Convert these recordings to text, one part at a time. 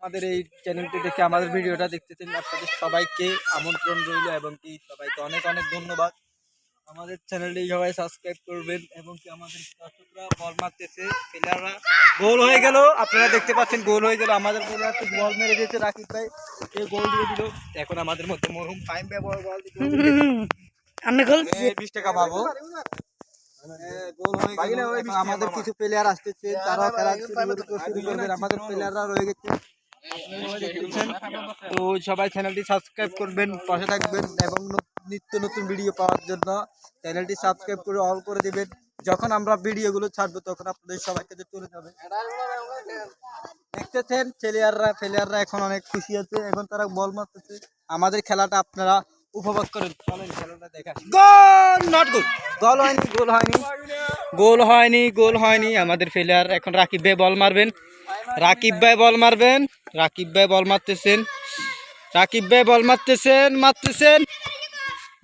আমাদের এই চ্যানেলটি দেখে আমাদের ভিডিওটা দেখতেছেন আপনাদের সবাইকে আমন্ত্রণ রইল এবং কি সবাইকে অনেক অনেক ধন্যবাদ। আমাদের চ্যানেলটি সবাই সাবস্ক্রাইব করবেন এবং কি আমাদের দর্শকরা বল মারতেছে, প্লেয়াররা গোল হয়ে গেল, আপনারা দেখতে পাচ্ছেন গোল হয়ে গেল। আমাদের প্লেয়ারকে বল মেরে দিয়েছে রাকিব ভাই, সে গোল দিয়ে দিল। এখন আমাদের মধ্যে মরহুম ফাইম ভাই বল আমি গোল 20 টাকা পাবো। গোল হয়ে গেল। এখন আমাদের কিছু প্লেয়ার আসতেছে, তারা খেলা শুরু করবেন। আমাদের প্লেয়াররা রয়ে গেছে, তো সবাই চ্যানেলটি সাবস্ক্রাইব করবেন, পাশে থাকবেন এবং নিত্য নতুন ভিডিও পাওয়ার জন্য চ্যানেলটি সাবস্ক্রাইব করে অল করে দিবেন। যখন আমরা ভিডিওগুলো ছাড়বো তখন আপনাদের সবার কাছে চলে যাবে। দেখতেছেন প্লেয়াররা এখন অনেক খুশি আছে, এখন তারা বল মারতেছে। আমাদের খেলাটা আপনারা উপভোগ করেন, চলেন খেলাটা দেখা। গোল নট গোল, গোল হয়নি, গোল হয়নি, গোল হয়নি, গোল হয়নি। আমাদের প্লেয়ার এখন রাকিব ভাই বল মারবেন, রাকিব ভাই বল মারবেন, রাকিব ভাই বল মারতেছেন, রাকিব ভাই বল মারতেছেন।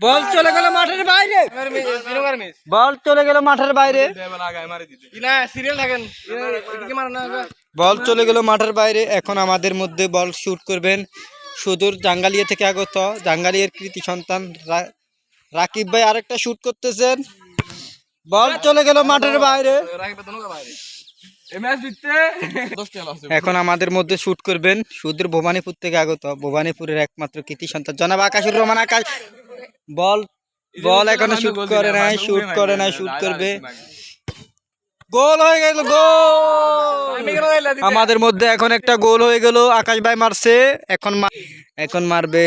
বল চলে গেল মাঠের বাইরে, বল চলে গেল মাঠের বাইরে, বল চলে গেল মাঠের বাইরে। এখন আমাদের মধ্যে বল শুট করবেন সুদূর জাঙ্গালিয়া থেকে আগত জাঙ্গালিয়ার কৃতি সন্তান রাকিব ভাই আরেকটা শুট করতেছেন, বল চলে গেল মাঠের বাইরে। এখন আমাদের মধ্যে শুট করবেন সুদূর ভবানীপুর থেকে আগত ভবানীপুরের একমাত্র কৃতি সন্তান জনাব আকাশুর রহমান আকাশ। বল বল এখনো শুট করে নাই, শুট করে নাই, শুট করবে। গোল হয়ে গেল, গোল আমাদের মধ্যে এখন একটা গোল হয়ে গেল। আকাশ ভাই মারছে, এখন মারবে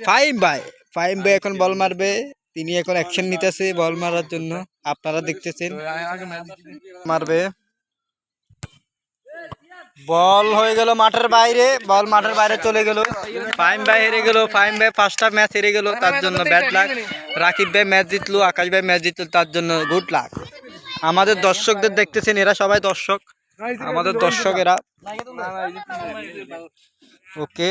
ফাইম ভাই, ফাইম ভাই এখন বল মারবে। তিনি এখন অ্যাকশন নিতেছে বল মারার জন্য, আপনারা দেখতেছেন। মারবে, বল হয়ে গেল মাঠের বাইরে, বল মাঠের বাইরে চলে গেল। ফাইম ভাই হেরে গেল, ফাইম ভাই ফার্স্ট হাফ ম্যাচ হেরে গেল, তার জন্য ব্যাড লাক। রাকিব ভাই ম্যাচ জিতলো, আকাশ ভাই ম্যাচ জিতলো, তার জন্য গুড লাক। আমাদের দর্শকদের দেখতেছেন, এরা সবাই দর্শক, আমাদের দর্শক এরা। ওকে।